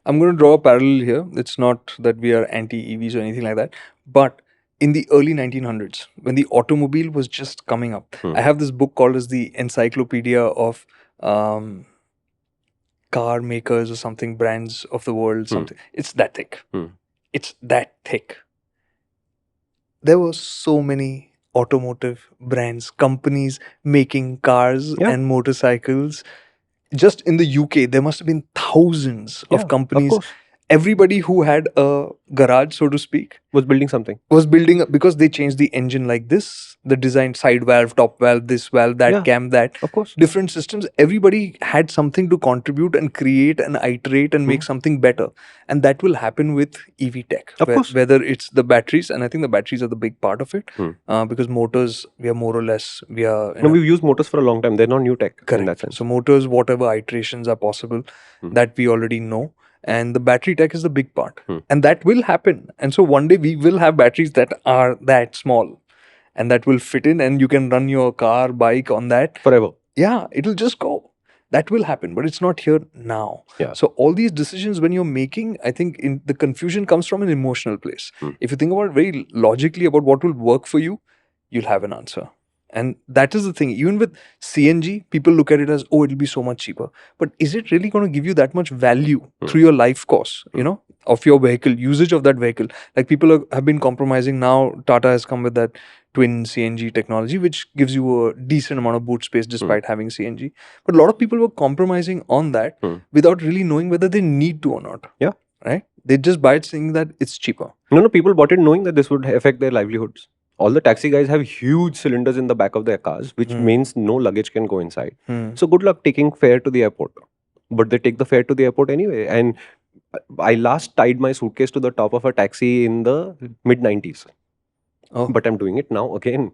I'm going to draw a parallel here. It's not that we are anti-EVs or anything like that, but in the early 1900s, when the automobile was just coming up, I have this book called as the Encyclopedia of um, Car Makers or something, brands of the world, something. It's that thick. It's that thick. There were so many automotive brands, companies making cars Yeah. and motorcycles. Just in the UK, there must have been thousands Yeah, of of companies. course. Everybody who had a garage, so to speak, Was building something. was building because they changed the engine like this, the design, side valve, top valve, this valve, that Yeah, cam, that of course. different systems. Everybody had something to contribute and create and iterate and make something better, and that will happen with EV tech. Of course. Whether it's the batteries, and I think the batteries are the big part of it, because motors, we are more or less, we are No, we've used motors for a long time. They're not new tech in that correct. sense. So motors, whatever iterations are possible, that we already know, and the battery tech is the big part, and that will happen. And so one day we will have batteries that are that small, and that will fit in, and you can run your car, bike on that Forever. Yeah, it'll just go. That will happen, but it's not here now. Yeah. So all these decisions when you're making, I think the confusion comes from an emotional place. If you think about it very logically about what will work for you, you'll have an answer. And that is the thing. Even with CNG, people look at it as, oh, it'll be so much cheaper. But is it really going to give you that much value through your life cost, of your vehicle, usage of that vehicle? Like people have been compromising now. Tata has come with that twin CNG technology, which gives you a decent amount of boot space despite having CNG. But a lot of people were compromising on that without really knowing whether they need to or not. Yeah. Right? They just buy it saying that it's cheaper. No, people bought it knowing that this would affect their livelihoods. All the taxi guys have huge cylinders in the back of their cars, which means no luggage can go inside. So good luck taking fare to the airport. But they take the fare to the airport anyway. And I last tied my suitcase to the top of a taxi in the mid 90s. Oh. But I'm doing it now again.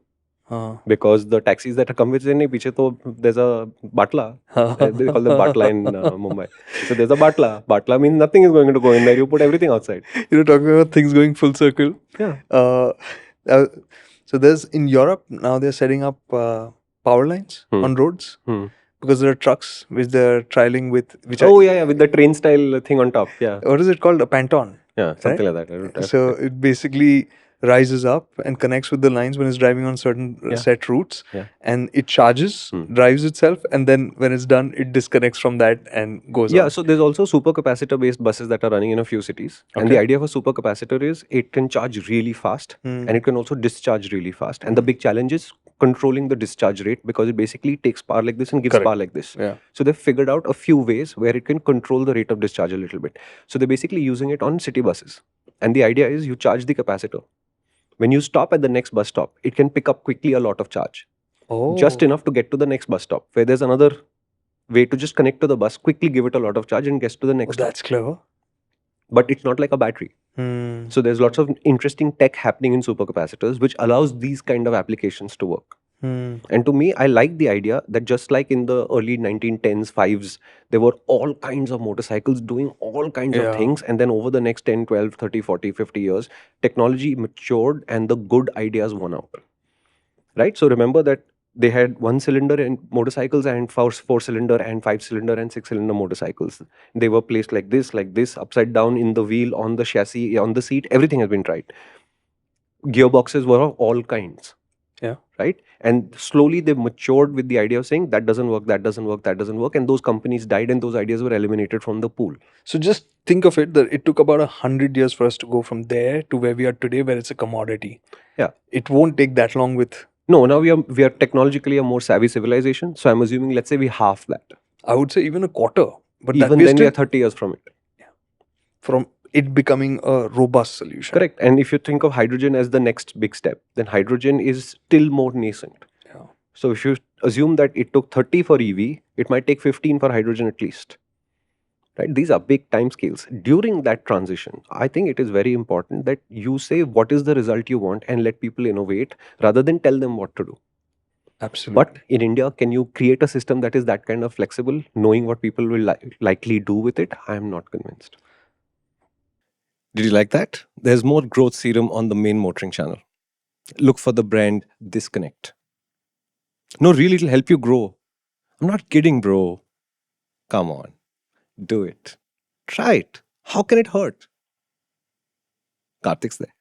Uh, Because the taxis that come with it, piche to there's a batla. They call them batla in Mumbai. So there's a batla. Batla means nothing is going to go in there. You put everything outside. talking about things going full circle. Yeah. So there's in Europe now they're setting up power lines on roads because there are trucks which they're trialing with. Which Oh yeah, with the train style thing on top. Yeah. What is it called? A Panton. Yeah, something like that. I don't So it basically rises up and connects with the lines when it's driving on certain set routes, and it charges, drives itself, and then when it's done, it disconnects from that and goes on. So there's also supercapacitor based buses that are running in a few cities. And the idea of a supercapacitor is it can charge really fast and it can also discharge really fast. And the big challenge is controlling the discharge rate because it basically takes power like this and gives power like this. Yeah. So they've figured out a few ways where it can control the rate of discharge a little bit. So they're basically using it on city buses. And the idea is you charge the capacitor. When you stop at the next bus stop, it can pick up quickly a lot of charge. Just enough to get to the next bus stop, where there's another way to just connect to the bus, quickly give it a lot of charge and gets to the next stop. That's clever. But it's not like a battery. So there's lots of interesting tech happening in supercapacitors, which allows these kind of applications to work. And to me, I like the idea that just like in the early 1910s, 5s, there were all kinds of motorcycles doing all kinds of things. And then over the next 10, 12, 30, 40, 50 years, technology matured and the good ideas won out. Right? So remember that they had 1-cylinder in motorcycles and four-cylinder and 5-cylinder and 6-cylinder motorcycles. They were placed like this, upside down in the wheel, on the chassis, on the seat. Everything has been tried. Gearboxes were of all kinds. Yeah. Right? And slowly they matured with the idea of saying that doesn't work, that doesn't work, that doesn't work. And those companies died and those ideas were eliminated from the pool. So just think of it that it took about 100 years for us to go from there to where we are today, where it's a commodity. Yeah. It won't take that long with... No, now we are technologically a more savvy civilization. So I'm assuming, let's say we half that. I would say even a quarter. But even then we are 30 years from it. Yeah. From it becoming a robust solution. Correct. And if you think of hydrogen as the next big step, then hydrogen is still more nascent. Yeah. So if you assume that it took 30 for EV, it might take 15 for hydrogen at least. Right? These are big time scales. During that transition, I think it is very important that you say what is the result you want and let people innovate rather than tell them what to do. Absolutely. But in India, can you create a system that is that kind of flexible, knowing what people will likely do with it? I am not convinced. Did you like that? There's more growth serum on the main MotorInc channel. Look for the brand Disconnect. No, really, it'll help you grow. I'm not kidding, bro. Come on. Do it. Try it. How can it hurt? Karthik's there.